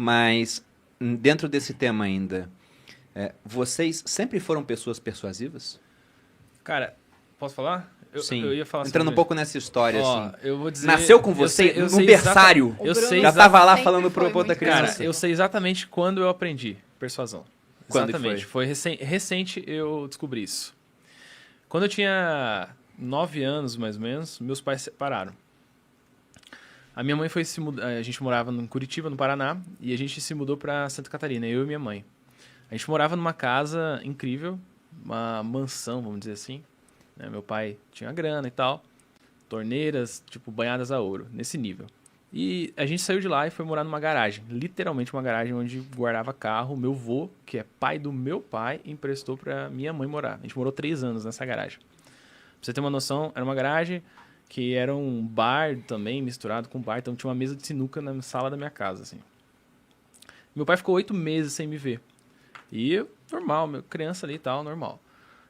Mas, dentro desse tema ainda, vocês sempre foram pessoas persuasivas? Cara, posso falar? Sim. Eu ia falar Entrando sobre... um pouco nessa história, assim. Eu vou dizer... Nasceu com você eu no sei berçário. Eu sei Já tava lá sempre falando foi pro outra muito criança. Cara, eu sei exatamente quando eu aprendi persuasão. Quando Exatamente. Foi recente eu descobri isso. Quando eu tinha 9 anos, mais ou menos, meus pais se separaram. A minha mãe foi se mudar... A gente morava em Curitiba, no Paraná, e a gente se mudou para Santa Catarina, eu e minha mãe. A gente morava numa casa incrível, uma mansão, vamos dizer assim. Meu pai tinha grana e tal, torneiras, tipo, banhadas a ouro, nesse nível. E a gente saiu de lá e foi morar numa garagem, literalmente uma garagem onde guardava carro. Meu vô, que é pai do meu pai, emprestou pra minha mãe morar. A gente morou 3 anos nessa garagem. Pra você ter uma noção, era uma garagem que era um bar também, misturado com bar, então tinha uma mesa de sinuca na sala da minha casa, assim. Meu pai ficou 8 meses sem me ver. E eu, normal, criança ali e tal, normal.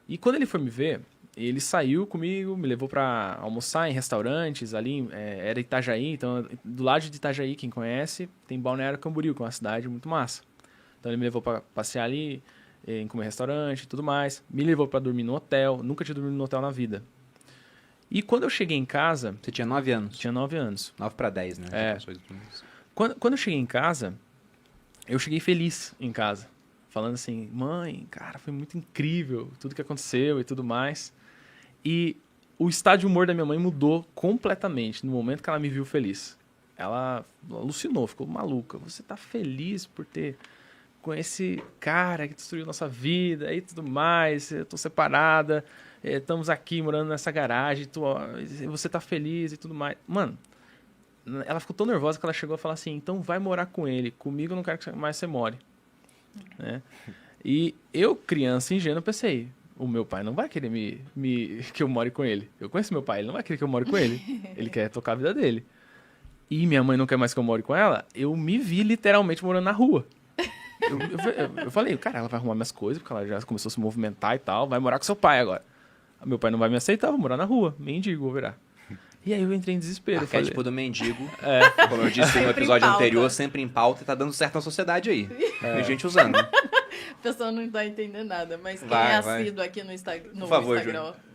E quando ele foi me ver, ele saiu comigo, me levou pra almoçar em restaurantes ali, era Itajaí, então do lado de Itajaí, quem conhece, tem Balneário Camboriú, que é uma cidade muito massa. Então ele me levou pra passear ali, em comer restaurante e tudo mais, me levou pra dormir no hotel, nunca tinha dormido no hotel na vida. E quando eu cheguei em casa... Você tinha 9 anos? Tinha 9 anos. 9 para 10, né? Quando eu cheguei em casa, eu cheguei feliz em casa. Falando assim, mãe, cara, foi muito incrível tudo que aconteceu e tudo mais. E o estado de humor da minha mãe mudou completamente no momento que ela me viu feliz. Ela alucinou, ficou maluca. Você tá feliz por ter com esse cara que destruiu nossa vida e tudo mais. Eu tô separada, estamos aqui morando nessa garagem, você tá feliz e tudo mais. Mano, ela ficou tão nervosa que ela chegou a falar assim, então vai morar com ele. Comigo eu não quero que mais você more. Né? E eu, criança ingênua, pensei, o meu pai não vai querer que eu more com ele. Eu conheço meu pai, ele não vai querer que eu more com ele. Ele quer tocar a vida dele. E minha mãe não quer mais que eu more com ela, eu me vi literalmente morando na rua. Eu falei, cara, ela vai arrumar minhas coisas, porque ela já começou a se movimentar e tal, vai morar com seu pai agora. Meu pai não vai me aceitar, vou morar na rua, mendigo, vou virar. E aí eu entrei em desespero. Arquétipo do mendigo, como eu disse no episódio anterior, sempre em pauta e tá dando certo na sociedade aí. Tem gente usando. A pessoa não tá entendendo nada, mas quem é assíduo aqui no Instagram,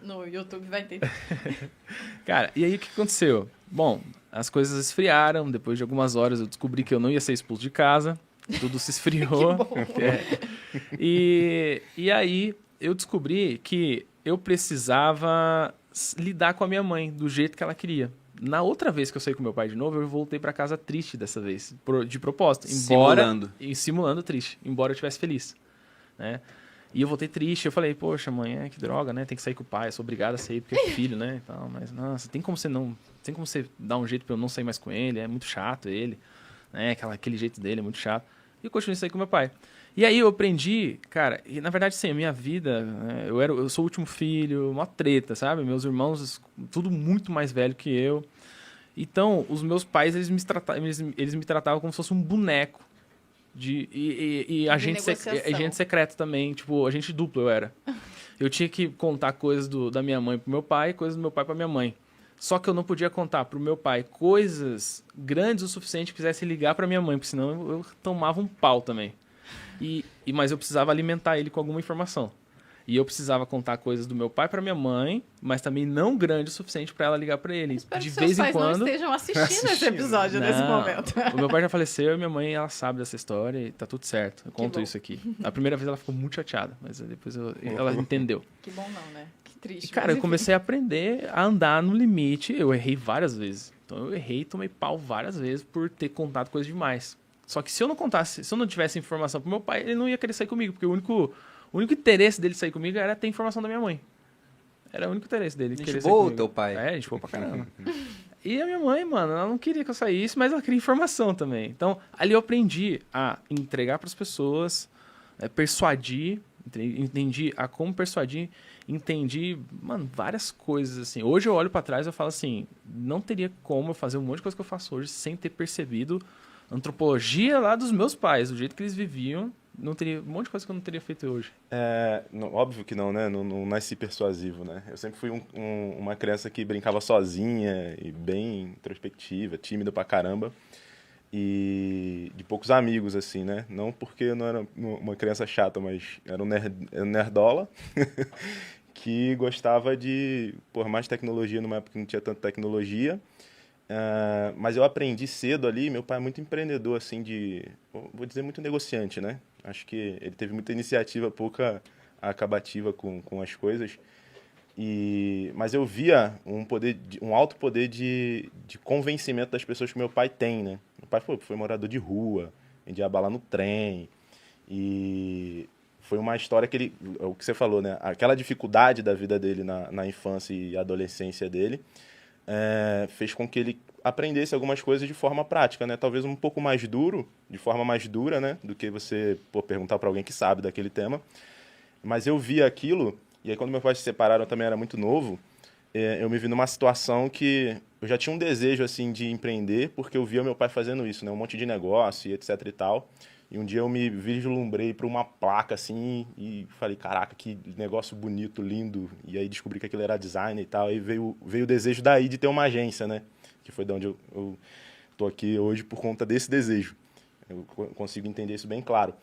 no YouTube vai entender. Cara, e aí o que aconteceu? Bom, as coisas esfriaram, depois de algumas horas eu descobri que eu não ia ser expulso de casa, tudo se esfriou. E aí eu descobri que eu precisava lidar com a minha mãe do jeito que ela queria. Na outra vez que eu saí com meu pai de novo, eu voltei pra casa triste dessa vez, de propósito. Simulando triste, embora eu estivesse feliz. Né? E eu voltei triste, eu falei, poxa, mãe, que droga, né? Tem que sair com o pai, eu sou obrigado a sair porque é filho, né? Então, mas, nossa, tem como você dar um jeito pra eu não sair mais com ele, é muito chato ele, né? Aquele jeito dele é muito chato. E eu continuei a sair com meu pai. E aí eu aprendi, cara, e na verdade, sim, a minha vida, né, eu sou o último filho, uma treta, sabe? Meus irmãos, tudo muito mais velho que eu. Então, os meus pais, eles me tratavam como se fosse um boneco. E agente secreto também, tipo, agente duplo eu era. Eu tinha que contar coisas da minha mãe pro meu pai, coisas do meu pai pra minha mãe. Só que eu não podia contar pro meu pai coisas grandes o suficiente que quisesse ligar pra minha mãe, porque senão eu tomava um pau também. Mas eu precisava alimentar ele com alguma informação. E eu precisava contar coisas do meu pai para minha mãe, mas também não grande o suficiente para ela ligar para ele. Espero de que vez seus em pais quando. não estejam assistindo esse episódio nesse momento. O meu pai já faleceu e minha mãe, ela sabe dessa história e tá tudo certo. Eu conto isso aqui. A primeira vez ela ficou muito chateada, mas depois ela entendeu. Que bom não, né? Que triste. E, cara, eu comecei a aprender a andar no limite. Eu errei várias vezes. Então eu errei e tomei pau várias vezes por ter contado coisa demais. Só que se eu não tivesse informação pro meu pai, ele não ia querer sair comigo, porque o único interesse dele sair comigo era ter informação da minha mãe. Era o único interesse dele. Gente boa o teu pai. É, gente boa pra caramba. E a minha mãe, mano, ela não queria que eu saísse, mas ela queria informação também. Então, ali eu aprendi a entregar pras pessoas, persuadir, entendi a como persuadir, entendi, mano, várias coisas, assim. Hoje eu olho pra trás e eu falo assim, não teria como eu fazer um monte de coisa que eu faço hoje sem ter percebido a antropologia lá dos meus pais, do jeito que eles viviam. Não teria um monte de coisa que eu não teria feito hoje. Óbvio que não, né? Não nasci persuasivo, né? Eu sempre fui uma criança que brincava sozinha e bem introspectiva, tímida pra caramba. e de poucos amigos, assim, né? Não porque eu não era uma criança chata, mas era um nerdola que gostava de mais tecnologia numa época que não tinha tanta tecnologia. Mas eu aprendi cedo ali, meu pai é muito empreendedor, assim, vou dizer muito negociante, né? Acho que ele teve muita iniciativa, pouca acabativa com as coisas. Mas eu via um alto poder de convencimento das pessoas que meu pai tem, né? Meu pai foi morador de rua, vendia bala no trem, e foi uma história que o que você falou, né? Aquela dificuldade da vida dele na infância e adolescência dele fez com que ele aprendesse algumas coisas de forma prática, né? Talvez um pouco mais duro, de forma mais dura, né? Do que você perguntar para alguém que sabe daquele tema. Mas eu via aquilo, e aí quando meus pais se separaram, eu também era muito novo, eu me vi numa situação que eu já tinha um desejo, assim, de empreender, porque eu via meu pai fazendo isso, né? Um monte de negócio e etc e tal. E um dia eu me vislumbrei para uma placa, assim, e falei, caraca, que negócio bonito, lindo. E aí descobri que aquilo era design e tal. Aí veio o desejo daí de ter uma agência, né? Que foi de onde eu tô aqui hoje por conta desse desejo. Eu consigo entender isso bem claro.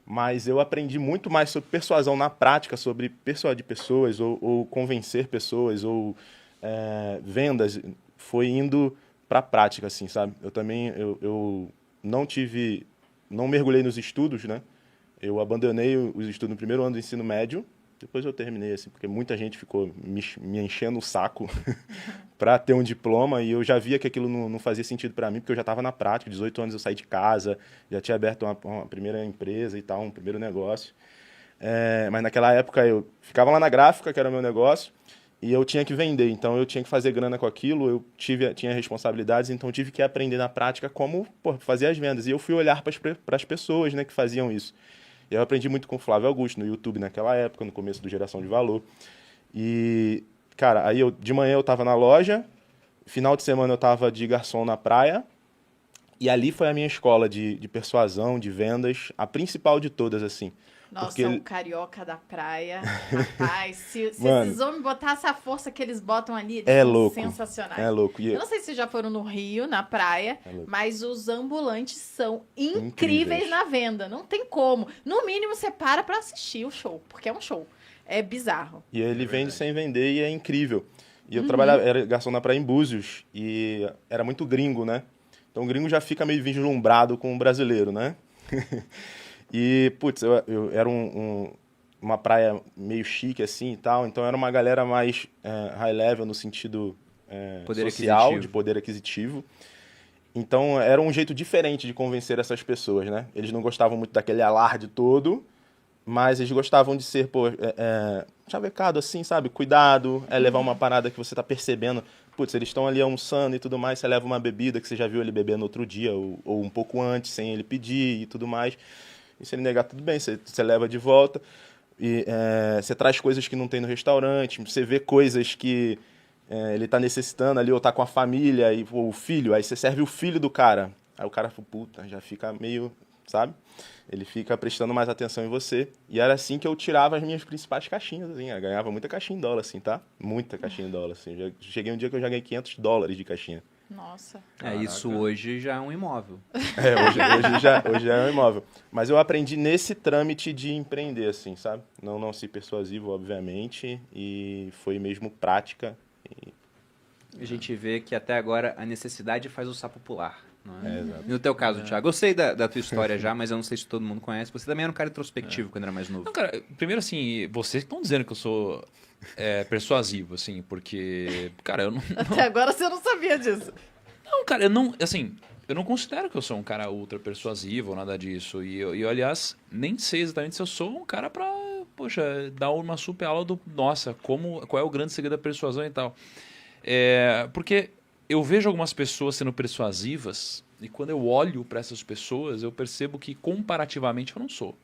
Mas eu aprendi muito mais sobre persuasão na prática, sobre persuadir pessoas, ou convencer pessoas, ou vendas. Foi indo para a prática, assim, sabe? Eu também, eu não mergulhei nos estudos, né? Eu abandonei os estudos no primeiro ano do ensino médio, depois eu terminei, assim, porque muita gente ficou me enchendo o saco para ter um diploma, e eu já via que aquilo não fazia sentido para mim, porque eu já estava na prática, 18 anos eu saí de casa, já tinha aberto uma primeira empresa e tal, um primeiro negócio. Mas naquela época eu ficava lá na gráfica, que era o meu negócio, e eu tinha que vender, então eu tinha que fazer grana com aquilo, eu tinha responsabilidades, então eu tive que aprender na prática como fazer as vendas. E eu fui olhar para as pessoas, né, que faziam isso. E eu aprendi muito com o Flávio Augusto no YouTube naquela época, no começo do Geração de Valor. E, cara, aí de manhã eu estava na loja, final de semana eu estava de garçom na praia, e ali foi a minha escola de persuasão, de vendas, a principal de todas, assim. Nossa, porque o carioca da praia, rapaz, se esses homens botassem a força que eles botam ali, eles são louco, sensacionais. É louco. Eu não sei se já foram no Rio, na praia, mas os ambulantes são incríveis na venda, não tem como. No mínimo, você para assistir o show, porque é um show. É bizarro. E ele vende sem vender e é incrível. E eu trabalhava, era garçom na praia em Búzios, e era muito gringo, né? Então o gringo já fica meio vislumbrado com o brasileiro, né? E, putz, eu era uma praia meio chique, assim, e tal. Então, era uma galera mais high level no sentido social, de poder aquisitivo. Então, era um jeito diferente de convencer essas pessoas, né? Eles não gostavam muito daquele alarde todo, mas eles gostavam de ser, chavecado, assim, sabe? Cuidado, levar uma parada que você tá percebendo. Putz, eles estão ali almoçando e tudo mais, você leva uma bebida que você já viu ele beber no outro dia, ou um pouco antes, sem ele pedir e tudo mais. E se ele negar, tudo bem, você leva de volta. E você traz coisas que não tem no restaurante, você vê coisas que ele tá necessitando ali, ou tá com a família, ou o filho, aí você serve o filho do cara. Aí o cara, puta, já fica meio, sabe? Ele fica prestando mais atenção em você. E era assim que eu tirava as minhas principais caixinhas, assim. Eu ganhava muita caixinha em dólar, assim, tá? Muita caixinha em dólar, assim. Já cheguei um dia que eu já ganhei $500 de caixinha. Nossa. Isso hoje já é um imóvel. Hoje já é um imóvel. Mas eu aprendi nesse trâmite de empreender, assim, sabe? Não ser persuasivo, obviamente, e foi mesmo prática. A gente vê que até agora a necessidade faz o sapo pular. Não é? Exato. No teu caso, Thiago, eu sei da tua história já, mas eu não sei se todo mundo conhece. Você também era um cara introspectivo quando era mais novo. Não, cara, primeiro assim, vocês estão dizendo que eu sou persuasivo, assim, porque, cara, eu não... Até agora você não sabia disso. Não, cara, eu não considero que eu sou um cara ultra persuasivo ou nada disso. E eu, aliás, nem sei exatamente se eu sou um cara pra, dar uma super aula do, nossa, qual é o grande segredo da persuasão e tal. Porque eu vejo algumas pessoas sendo persuasivas e quando eu olho para essas pessoas, eu percebo que comparativamente eu não sou.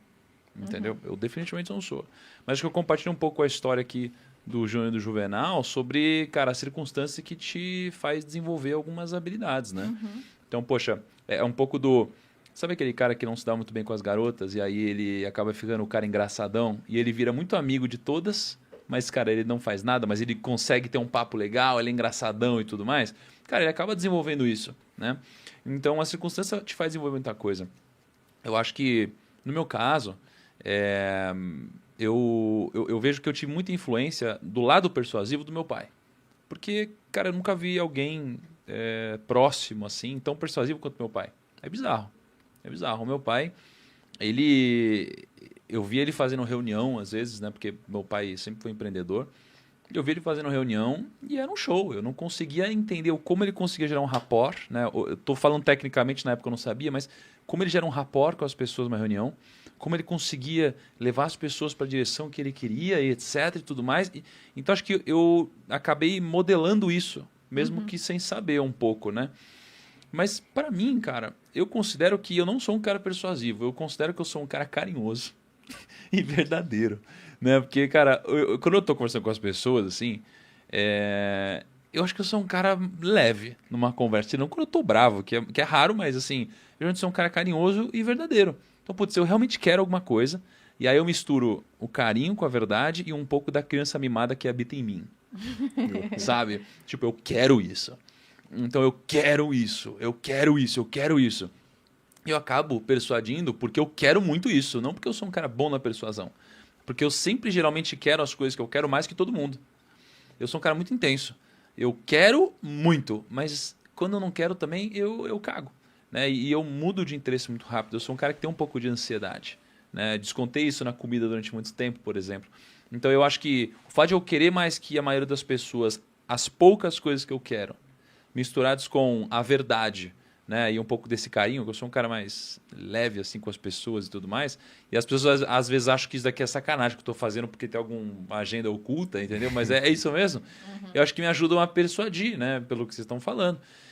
Entendeu? Eu definitivamente não sou. Mas acho que eu compartilho um pouco a história aqui do Júnior e do Juvenal sobre, cara, a circunstância que te faz desenvolver algumas habilidades, né? Então, é um pouco do... Sabe aquele cara que não se dá muito bem com as garotas e aí ele acaba ficando o cara engraçadão e ele vira muito amigo de todas, mas, cara, ele não faz nada, mas ele consegue ter um papo legal, ele é engraçadão e tudo mais? Cara, ele acaba desenvolvendo isso. né? Então, a circunstância te faz desenvolver muita coisa. Eu acho que, no meu caso, eu vejo que eu tive muita influência do lado persuasivo do meu pai. Porque, cara, eu nunca vi alguém próximo, assim, tão persuasivo quanto meu pai. É bizarro. É bizarro. O meu pai, eu via ele fazendo reunião, às vezes, né? Porque meu pai sempre foi empreendedor. Eu via ele fazendo reunião e era um show. Eu não conseguia entender como ele conseguia gerar um rapport, né? Eu estou falando tecnicamente, na época eu não sabia, mas como ele gera um rapport com as pessoas numa reunião, como ele conseguia levar as pessoas para a direção que ele queria, e etc. e tudo mais. Então, acho que eu acabei modelando isso, mesmo que sem saber um pouco, né? Mas, para mim, cara, eu considero que eu não sou um cara persuasivo. Eu considero que eu sou um cara carinhoso e verdadeiro, né? Porque, cara, quando eu tô conversando com as pessoas, assim, eu acho que eu sou um cara leve numa conversa. Não quando eu tô bravo, que é raro, mas, assim, eu sou um cara carinhoso e verdadeiro. Então, putz, eu realmente quero alguma coisa, e aí eu misturo o carinho com a verdade e um pouco da criança mimada que habita em mim. Sabe? Tipo, eu quero isso. Então, eu quero isso, eu quero isso, eu quero isso. E eu acabo persuadindo porque eu quero muito isso, não porque eu sou um cara bom na persuasão. Porque eu sempre, geralmente, quero as coisas que eu quero mais que todo mundo. Eu sou um cara muito intenso. Eu quero muito, mas quando eu não quero também, eu cago. Né? E eu mudo de interesse muito rápido. Eu sou um cara que tem um pouco de ansiedade. Né? Descontei isso na comida durante muito tempo, por exemplo. Então, eu acho que o fato de eu querer mais que a maioria das pessoas as poucas coisas que eu quero, misturados com a verdade, né? E um pouco desse carinho, que eu sou um cara mais leve assim com as pessoas e tudo mais, e as pessoas às vezes acham que isso daqui é sacanagem que eu estou fazendo porque tem alguma agenda oculta, entendeu? Mas é isso mesmo. Eu acho que me ajudam a persuadir, né? Pelo que vocês estão falando.